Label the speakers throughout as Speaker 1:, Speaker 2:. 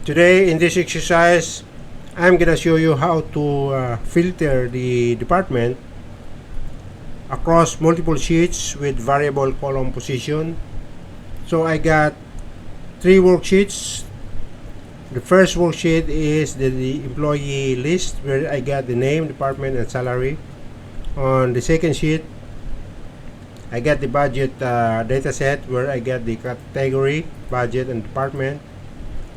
Speaker 1: Today in this exercise, I'm gonna show you how to filter the department across multiple sheets with variable column position. So I got three worksheets. The first worksheet is the employee list, where I got the name, department, and salary. On the second sheet, I got the budget data set, where I got the category, budget, and department.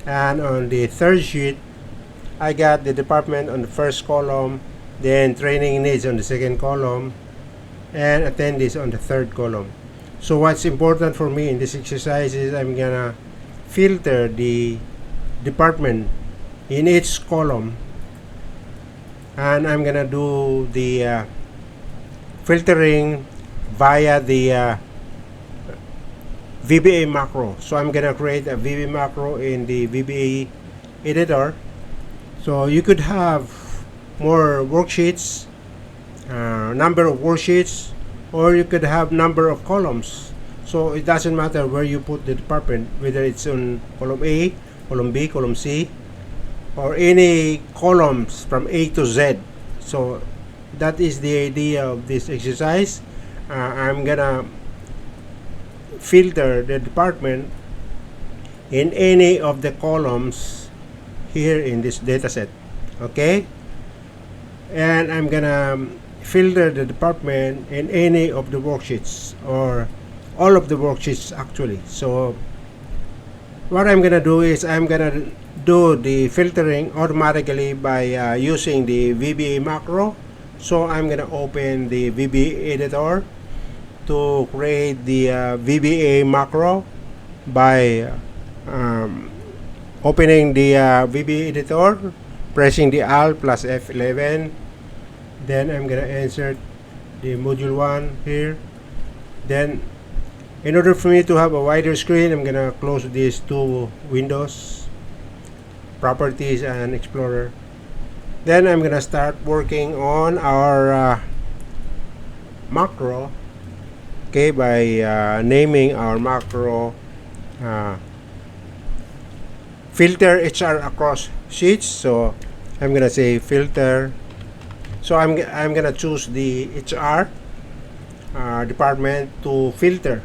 Speaker 1: And on the third sheet, I got the department on the first column, then training needs on the second column, and attendees on the third column. So what's important for me in this exercise is I'm gonna filter the department in each column, and I'm gonna do the filtering via the VBA macro. So I'm gonna create a VBA macro in the VBA editor. So you could have more worksheets, number of worksheets, or you could have number of columns. So it doesn't matter where you put the department, whether it's on column A, column B, column C, or any columns from A to Z. So that is the idea of this exercise. I'm gonna filter the department in any of the columns here in this data set. Okay, and I'm gonna filter the department in any of the worksheets, or all of the worksheets actually. So what I'm gonna do is I'm gonna do the filtering automatically by using the VBA macro. So I'm gonna open the VBA editor to create the VBA macro by opening the VBA editor, pressing the Alt plus F11. Then I'm gonna insert the module 1 here. Then in order for me to have a wider screen, I'm gonna close these two windows, Properties and Explorer. Then I'm gonna start working on our macro, okay, by naming our macro filter HR across sheets. So I'm gonna say filter. So I'm gonna choose the HR department to filter.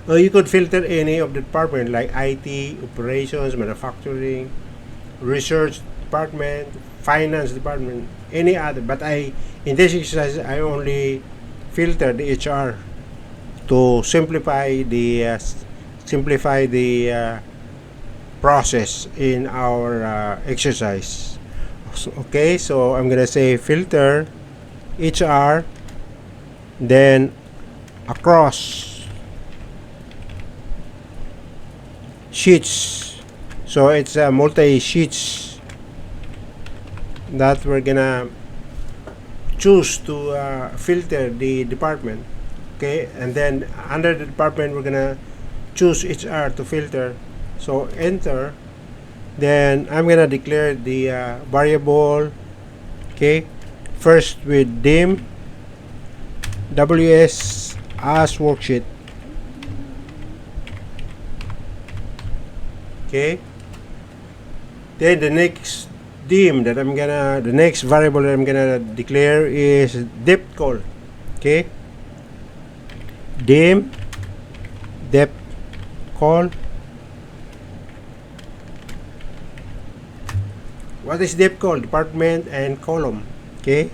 Speaker 1: You could filter any of the department like IT, operations, manufacturing, research department, finance department, any other. But in this exercise, I only filter the HR to simplify the process in our exercise. Okay, so I'm gonna say filter HR, then across sheets. So it's multi sheets that we're gonna choose to filter the department. Okay, and then under the department we're gonna choose HR to filter. So enter. Then I'm gonna declare the variable, okay, first with dim ws as worksheet. Okay, then the next the next variable that I'm gonna declare is depth call. Okay, dim depth call. What is depth call? Department and column. Okay,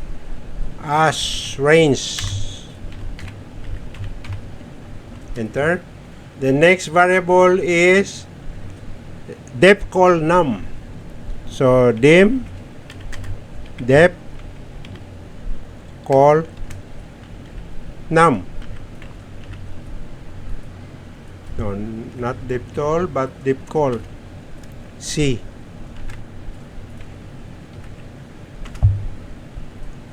Speaker 1: as range. Enter. The next variable is depth call num. So dim depth call num. No, not depth call, but depth call C.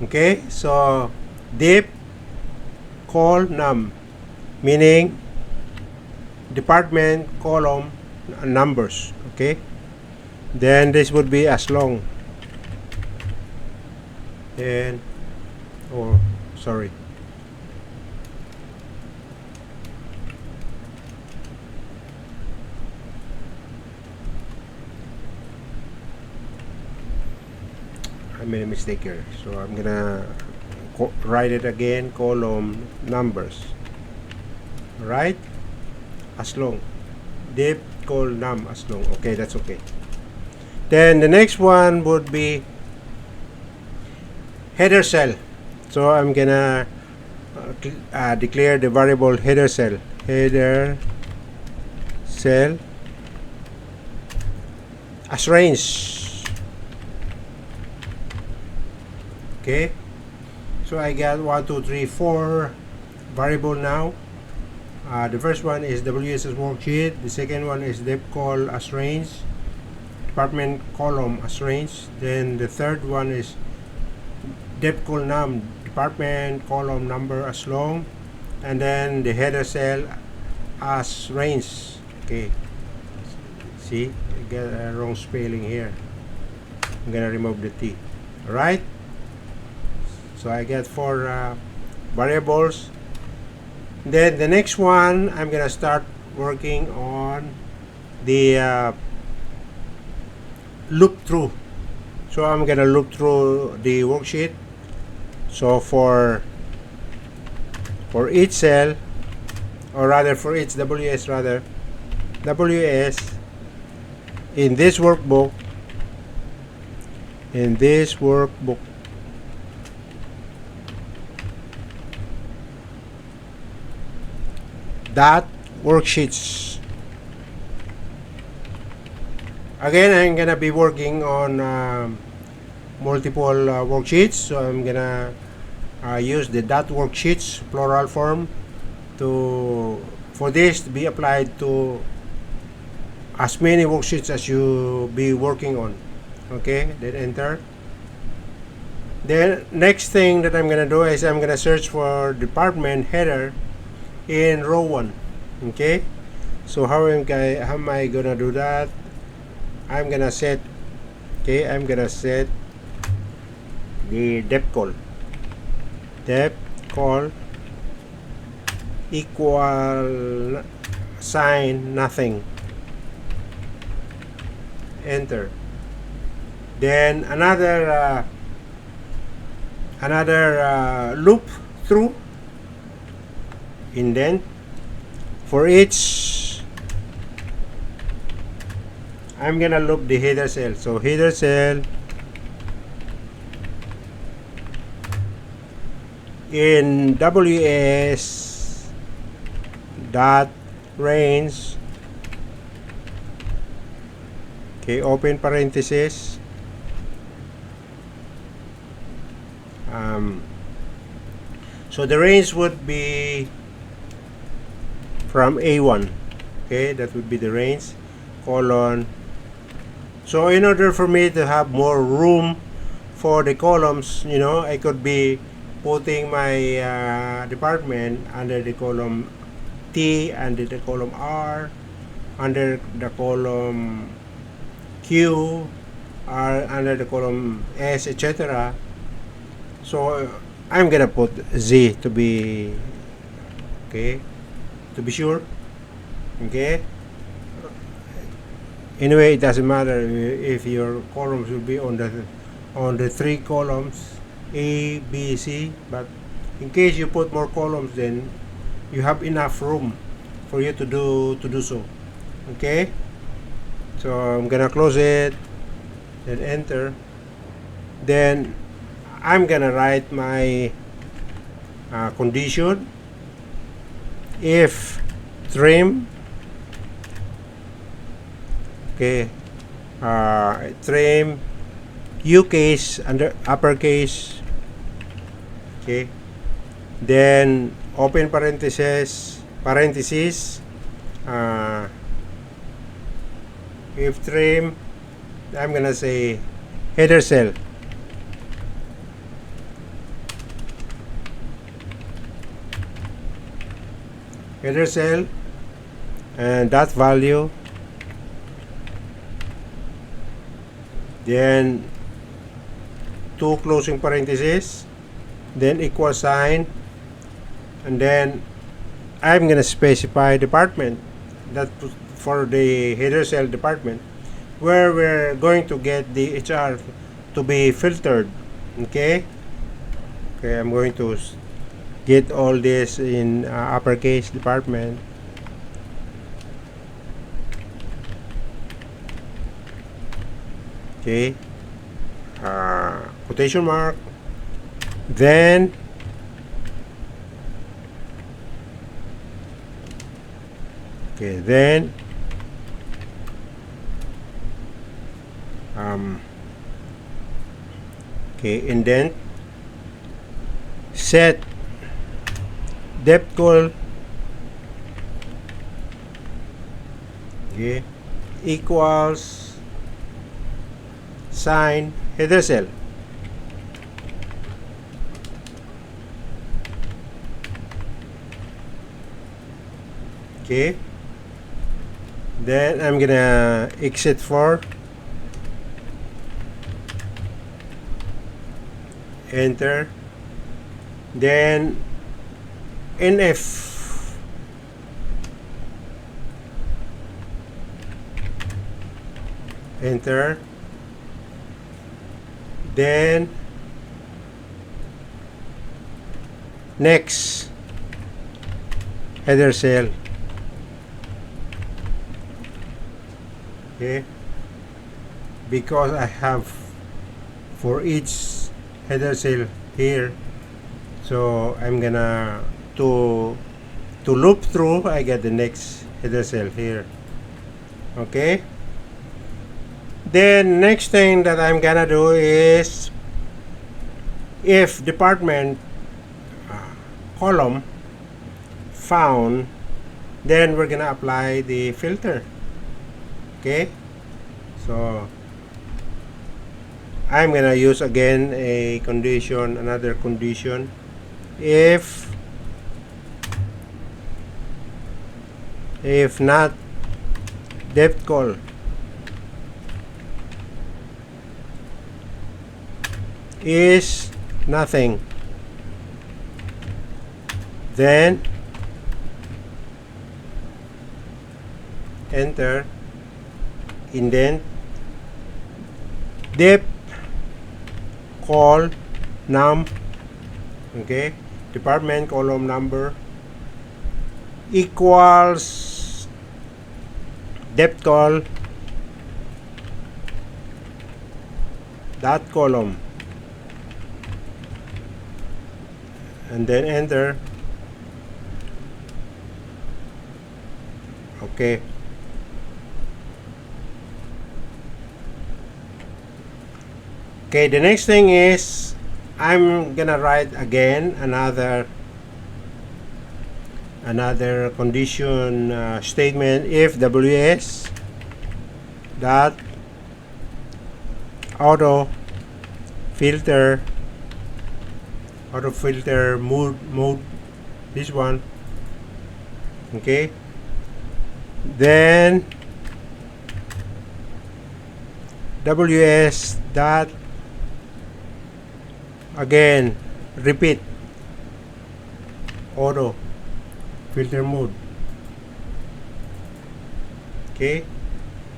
Speaker 1: Okay, so depth call num, meaning department column numbers. Okay, then this would be as long, and sorry, made a mistake here. So I'm gonna write it again, column numbers, right? As long, dip col num as long. Okay, that's okay. Then the next one would be header cell. So I'm gonna declare the variable header cell as range. Okay, so I got 1 2 3 4 variable now. The first one is WSS worksheet, the second one is dep col as range, department column as range, then the third one is dep col num, department column number as long, and then the header cell as range. Okay, see, I got a wrong spelling here. I'm gonna remove the T. Alright, so I got 4 variables. Then the next one, I'm gonna start working on the loop through. So I'm gonna loop through the worksheet. So for each cell, or rather for each WS in this workbook, dot worksheets. Again, I'm gonna be working on multiple worksheets, so I'm gonna use the dot worksheets plural form for this to be applied to as many worksheets as you be working on. Okay, then enter. The next thing that I'm gonna do is I'm gonna search for department header in row 1. Okay, so how am I gonna do that? I'm gonna set the dep col equal sign nothing, enter. Then another loop through, indent for each. I'm gonna loop the header cell, so header cell in WS dot range. Okay, open parenthesis, so the range would be from A1. Okay, that would be the range, colon. So in order for me to have more room for the columns, you know, I could be putting my department under the column T, under the column R, under the column Q, R, under the column S, etc. So I'm gonna put Z to be sure. Okay, anyway, it doesn't matter if your columns will be on the 3 columns A, B, C, but in case you put more columns, then you have enough room for you to do so. Okay, so I'm gonna close it, then enter. Then I'm gonna write my condition. If trim, okay, trim U case under uppercase, okay, then open parenthesis, if trim, I'm gonna say header cell, and that value, then 2 closing parentheses, then equal sign, and then I'm gonna specify department, that for the header cell department, where we're going to get the HR to be filtered. Okay, I'm going to get all this in uppercase department. Okay, quotation mark, then indent, set depth call equals sign header cell. Okay, then I'm gonna exit for, enter, then NF, enter, then next header cell. Okay, because I have for each header cell here, so I'm gonna to loop through, I get the next header cell here. Okay, then next thing that I'm gonna do is, if department column found, then we're gonna apply the filter. Okay, so I'm gonna use again a condition, another condition. If not depth call, is nothing, then enter, indent, depth call num, okay, department column number equals depth call dot column, and then enter. Okay, the next thing is, I'm gonna write again another condition statement. If ws dot auto filter mode, this one, okay, then ws dot, again repeat, auto filter mode, okay,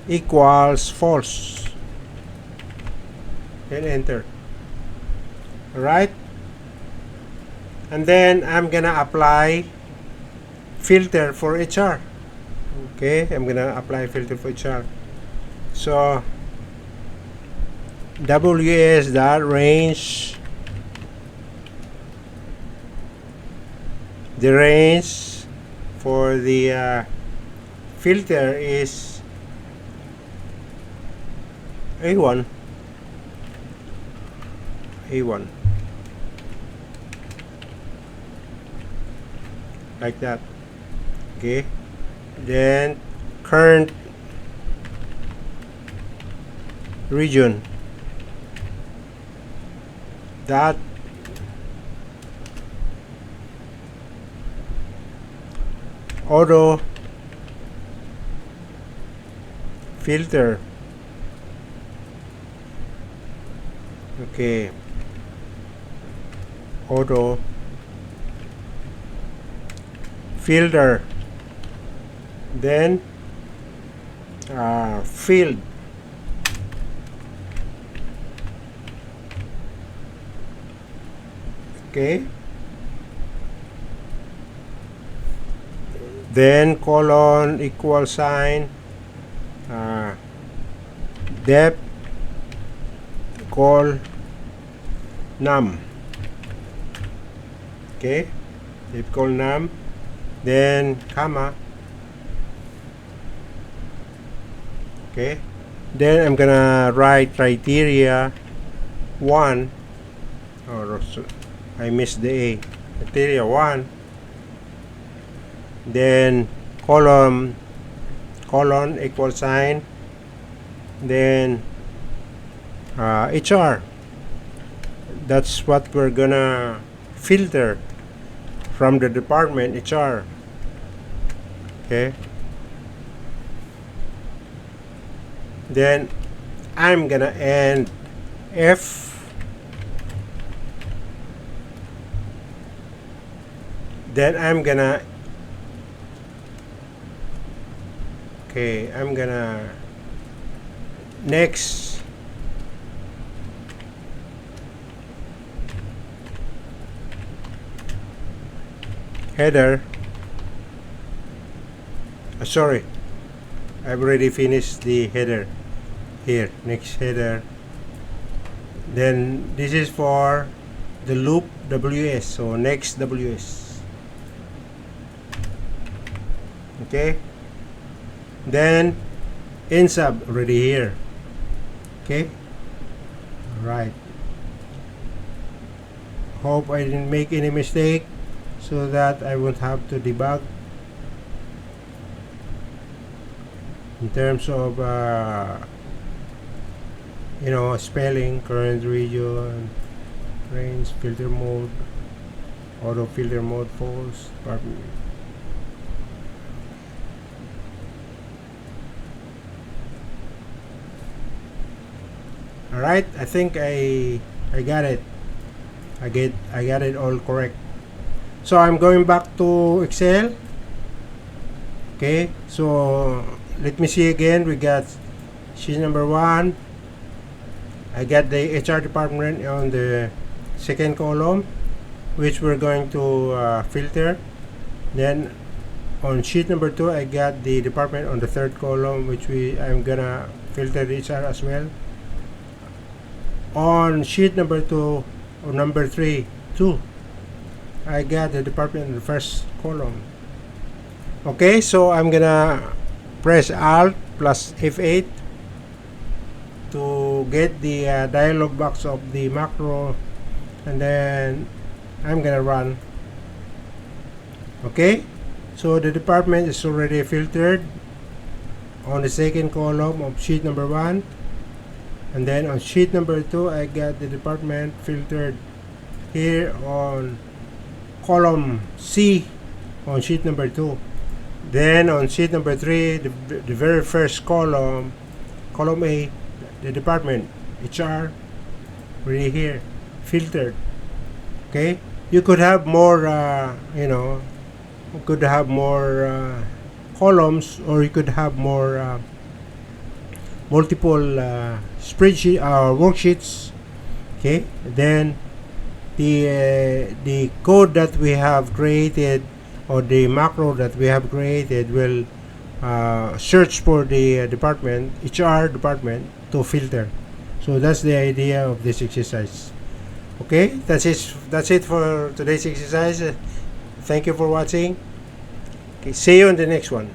Speaker 1: equals false, then enter. Alright, and then I'm gonna apply filter for HR. Okay, I'm gonna apply filter for HR. So ws dot range, the range for the filter is A1, like that. Okay, then current region dot auto filter, okay, auto filter, then field, Okay, then colon equal sign depth call num. Okay, depth call num, then comma. Okay, then I'm gonna write criteria 1, or I missed the A, criteria 1, then colon equal sign, then HR. That's what we're gonna filter from the department HR. Okay, then I'm gonna end F, then I'm gonna next header. Sorry, I've already finished the header here. Next header, then this is for the loop WS, so next WS. Okay, then in sub already here. Okay, alright, hope I didn't make any mistake so that I won't have to debug in terms of spelling, current region, range, filter mode, auto filter mode, false, department. Alright, I think I got it. I got it all correct. So I'm going back to Excel. Okay, so let me see again. We got sheet number 1. I got the HR department on the second column, which we're going to filter. Then on sheet number 2, I got the department on the third column, which I'm gonna filter the HR as well. On sheet number 2 or number 3, I got the department in the first column. Okay, so I'm gonna press Alt plus F8 to get the dialog box of the macro, and then I'm gonna run. Okay, so the department is already filtered on the second column of sheet number 1, and then on sheet number 2 I got the department filtered here on column C on sheet number 2. Then on sheet number 3, the very first column A, the department HR, really here filtered. Okay, you could have more columns, or you could have more multiple spreadsheet worksheets. Okay, then the code that we have created, or the macro that we have created, will search for the department, HR department, to filter. So that's the idea of this exercise. Okay, that's it for today's exercise. Thank you for watching. Okay, see you on the next one.